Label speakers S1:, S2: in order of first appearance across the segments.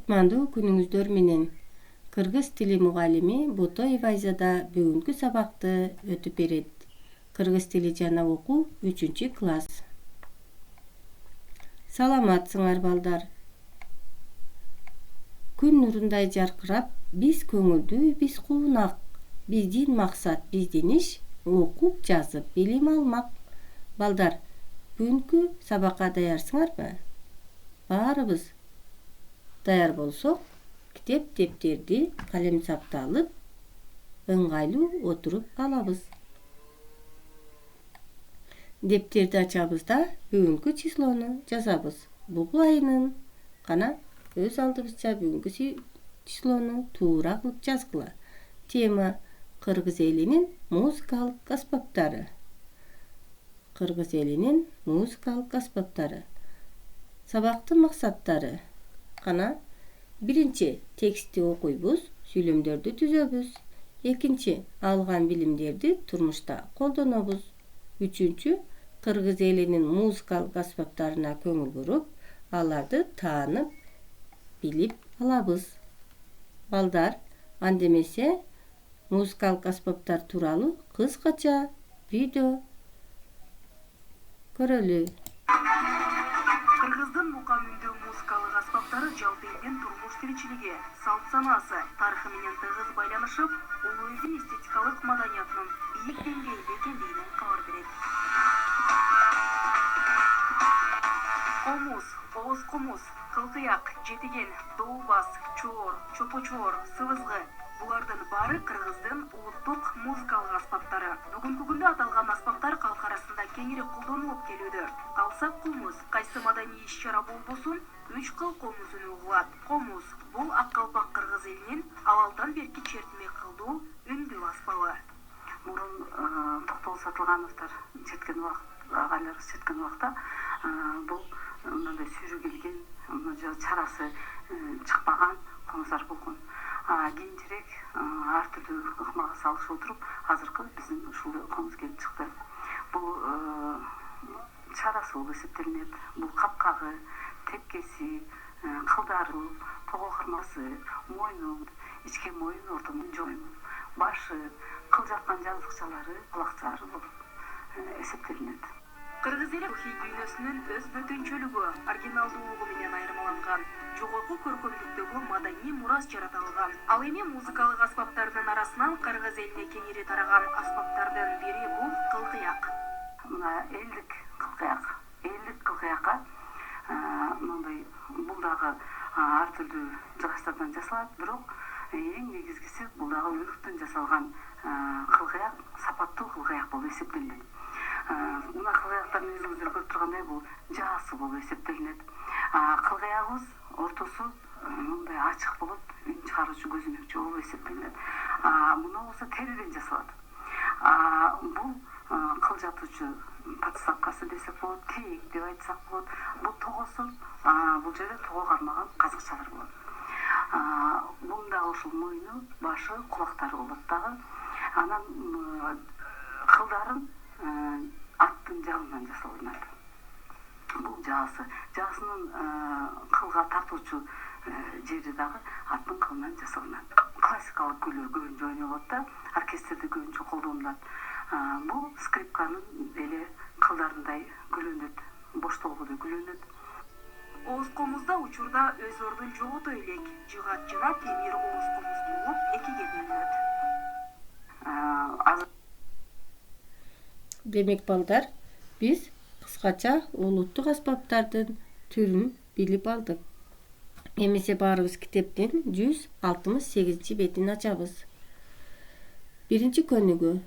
S1: Кутмандуу күнүңүздөр менен. Кыргыз тили мугалими Ботоева Айзада бүгүнкү сабакты өтүп берет. Кыргыз тили жана окуу 3-класс. Саламатсыңар балдар. Күн нурундай жаркырап, биз көңүлдүү, биз куунак. Биздин максат, биздин иш окуп, жазып, билим алмак. Балдар, бүгүнкү сабакка даярсыңарбы? Баарыбыз даяр болсок, китеп дептерди, калем сапты алып, ыңгайлуу отуруп алабыз. Дептерди ачабыз да бүгүнкү числону жазабыз. Бугу айынын кана өз алдыбызча бүгүнкү числону туура кылып жазгыла. Тема кыргыз элинин музыкалык аспаптары. Кыргыз элинин музыкалык аспаптары. Сабактын максаттары. Кана биринчи текстти окуйбуз, сүйлөмдөрдү түзөбүз. Экинчи алган билимдерди турмушта колдонобуз. Үчүнчү кыргыз элинин музыкалык аспаптарына көңүл буруп, аларды таанып, билип алабыз. Балдар, андемесе музыкалык аспаптар тууралуу кыскача видео көрөлү.
S2: Кыргыздын мукамүндүү музыкалык аспаптары жалпы элдин турмуш тиричилиги, салт санаасы, тарыхы менен тыгыз байланышып, улуу элдин эстетикалык маданиятынын бийик деңгээлде экендигинен кабар берет. Комуз, ооз комуз, кылкыяк, жетиген, дообаз, чоор, чопочоор, сыбызгы — булардын баары кыргыздын улуттук музыкалык аспаптары. Бүгүнкү күндө аталган аспаптар калк арасында кеңири колдонулуп келүүдө. Алсак комуз кайсы маданий иш-чара болбосун 3 кыл комузун угулат. Комуз — бул ак калпак кыргыз элинин абалдан берки чертме кылдуу үндүү аспабы. Мурун Токтогул Сатылгановдор черткен убакыт, агайларыбыз черткен убакта бул мындай сүйрү келген, чарасы чыкпаган комуздар болгон. Кийинчерээк ар түрдүү ыкмага салышып отуруп, азыркы биздин ушул комуз келип чыкты. Бул чарасы болуп эсептелинет. Бул капкагы, тепкеси, кылдары, того кармасы, мойну, ичке мойын, орто мойын, башы, кыл жаккан жазыкчалары, кулакчалары болуп эсептелинет. Кыргыз эли рухий дүйнөсүнүн өз бөтөнчөлүгү, оригиналдуулугу менен айырмаланган, жогорку көркөмдүктөгү маданий мурас жарата алган. Ал эми музыкалык аспаптардын арасынан кыргыз элине кеңири тараган аспаптардын бири бул кылкыяк. Мына элдик кылкыяк. Элдик кылкыякка мындай бул дагы ар түрдүү жыгачтардан жасалат, бирок эң негизгиси бул дагы өнүктөн жасалган кылкыяк, сапаттуу кылкыяк болуп эсептелинет. Мына кылкыяктардын өзүңүздөр көрүп тургандай бул жаасы болуп эсептелинет. Кылкыягыбыз ортосу мындай ачык болот, үн чыгаруучу көзүнөкчө болуп эсептелинет. Муну болсо териден жасалат. Бул кыл жатуучу подставкасы десек болот, кейик деп айтсак болот. Бул тогосу, бул жерде того кармаган казыкчалар болот. Бунун дагы ушул мойну, башы, кулактары болот дагы. Анан кылдарын аттын жабынан жасалынат. Бул жаасы. Жаасынын кылга тартуучу жери дагы аттын кылынан жасалынат. Классикалык күйлөр көбүнчө ойнолот да, оркестрде көбүнчө колдонулат. Бул скрипканын эле кылдарындай күлөнөт, боштолгудой күлөнөт. Ооз комузда учурда өз ордун жогото элек. Жыгат жана темир ооз комуз болуп экиге бөлүнөт.
S1: Демек балдар, биз кыскача улуттук аспаптардын түрүн билип алдык. Эмесе баарыбыз китептин 168 бетин ачабыз. Биринчи көнүгүү.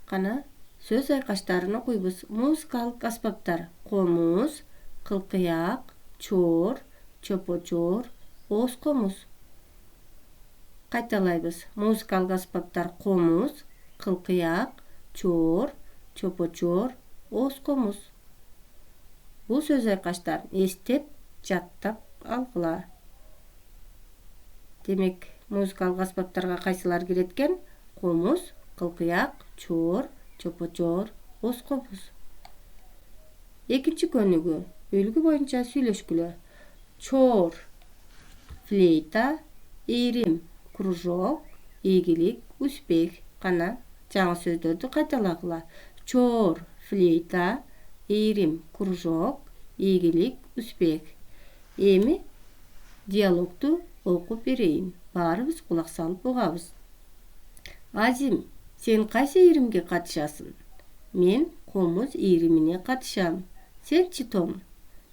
S1: Кана сөз айкаштарын окуйбуз. Музыкалык аспаптар: комуз, кылкыяк, чоор, чопочоор, ооз комуз. Кайталайбыз. Музыкалык аспаптар: комуз, кылкыяк, чоор, чопочоор, ооз комуз. Бул сөз айкаштар эстеп, жаттап алгыла. Демек, музыкалык аспаптарга кайсылар кирет экен? Комуз, кылкыяк, чоор, чопочоор, ооз комуз. Экинчи көнүгүү. Үлгү боюнча сүйлөшкүлө. Чоор. флейта, иирим, кружок, ийгилик, успех. Кана жаңы сөздөрдү кайталагыла. Чоор, флейта, иирим, кружок, ийгилик, успех. Эми диалогду окуп берейин. Баарыбыз кулак салып угабыз. Азим, сен кайсы ийиримге катышасың? Мен комуз ийиримине катышам. Сенчи, Том?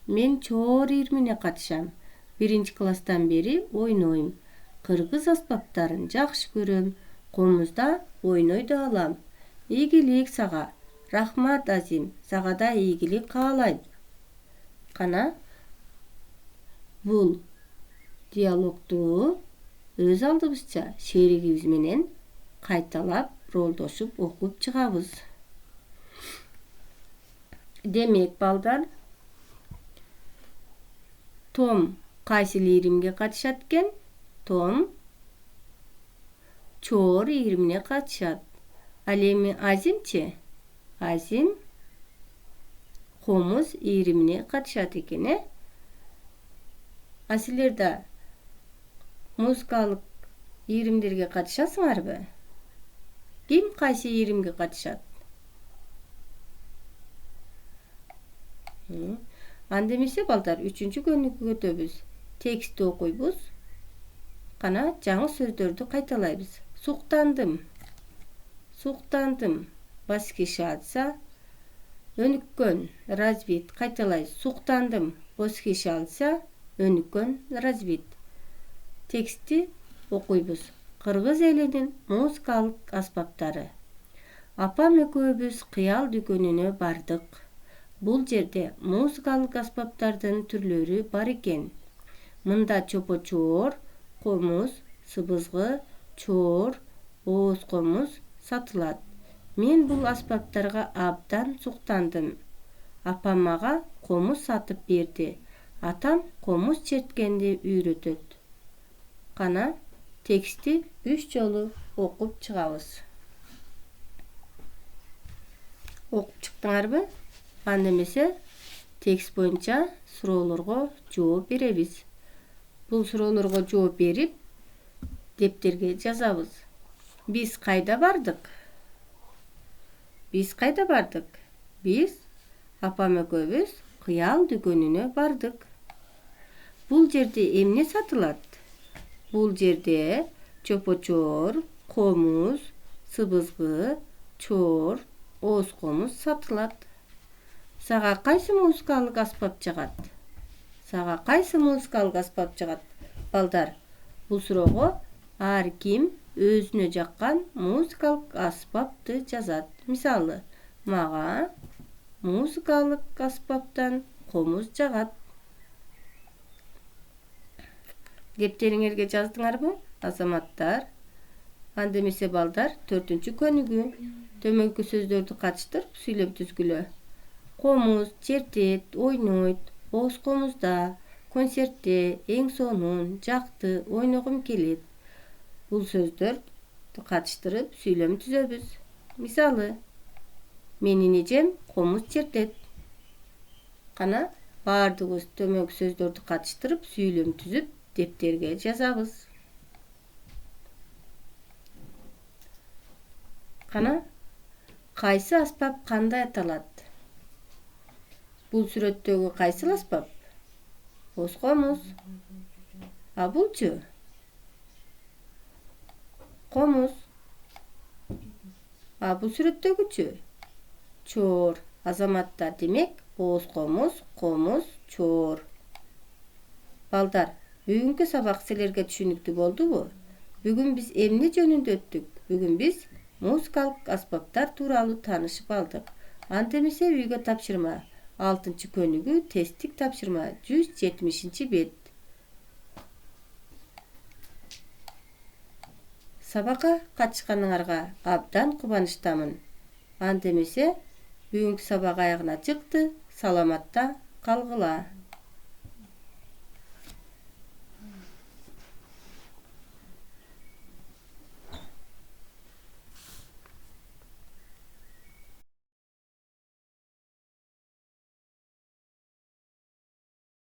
S1: Мен чоор ийиримине катышам. Биринчи класстан бери ойнойм. Кыргыз аспаптарын жакшы көрөм. Комузда ойной да алам. Ийгилик сага. Рахмат, Азим. Сага да ийгилик каалайм. Кана бул диалогду өз алдыбызча шеригибиз менен кайталап ролдошуп окуп чыгабыз. Демек, балдар, Том кайсы ийиримге катышат экен? Том чоор ийиримине катышат. Ал эми Азимчи? Азим комуз ийиримине катышат экен, А силер да музыкалык ийиримдерге катышасыңарбы? Ким кайсы ийиримге катышат? Анда эмесе, балдар, 3-чү көнүгүгө өтөбүз. Текстти окуйбуз. Кана жаңы сөздөрдү кайталайбыз. Суктандым. Суктандым. Восхищаться. Өнүккөн. Развит. Кайталайбыз. Суктандым. Восхищался. Өнүккөн. Развит. Текстти окуйбуз. Кыргыз элинин музыкалык аспаптары. Апам экөөбүз кыял дүкөнүнө бардык. Бул жерде музыкалык аспаптардын түрлөрү бар экен. Мында чопочоор, комуз, сыбызгы, чоор, ооз комуз сатылат. Мен бул аспаптарга абдан суктандым. Апам мага комуз сатып берди. Атам комуз черткенди үйрөтөт. Кана текстти 3 жолу окуп чыгабыз. Окуп чыктыңарбы? Анда эмесе текст боюнча суроолорго жооп беребиз. Бул суроолорго жооп берип, дептерге жазабыз. Биз кайда бардык? Биз кайда бардык? Биз апам экөөбүз кыял дүкөнүнө бардык. Бул жерде эмне сатылат? Бул жерде чопочоор, комуз, сыбызгы, чоор, ооз комуз сатылат. Сага кайсы музыкалык аспап жагат? Сага кайсы музыкалык аспап жагат? Балдар, бул суроого ар ким өзүнө жаккан музыкалык аспапты жазат. Мисалы, мага музыкалык аспаптан комуз жагат. Дептериңерге жаздыңарбы, азаматтар? Анда эмесе, балдар, 4-чү көнүгүү. Төмөнкү сөздөрдү катыштырып сүйлөм түзгүлө. Комуз чертет, ойнойт, ооз комузда, концертте, эң сонун, жакты, ойногум келет. Бул сөздөрдү катыштырып сүйлөм түзөбүз. Мисалы, менин эжем комуз чертет. Кана баардыгыбыз төмөнкү сөздөрдү катыштырып сүйлөм түзүп дептерге жазабыз. Кана кайсы аспап кандай аталат? Бул сүрөттөгү кайсыл аспап? Ооз комуз. А булчу? Комуз. А бул сүрөттөгүчү? Чоор. Азаматтар, демек ооз комуз, комуз, чоор. Балдар, бүгүнкү сабак силерге түшүнүктүү болдубу? Бүгүн биз эмне жөнүндө өттүк? Бүгүн биз музыкалык аспаптар тууралуу таанышып алдык. Анда эмесе үйгө тапшырма. 6-чы көнүгүү тесттик тапшырма 170 бет. Сабакка катышканыңарга абдан кубанычтамын. Анда эмесе бүгүнкү сабак аягына чыкты. Саламатта калгыла.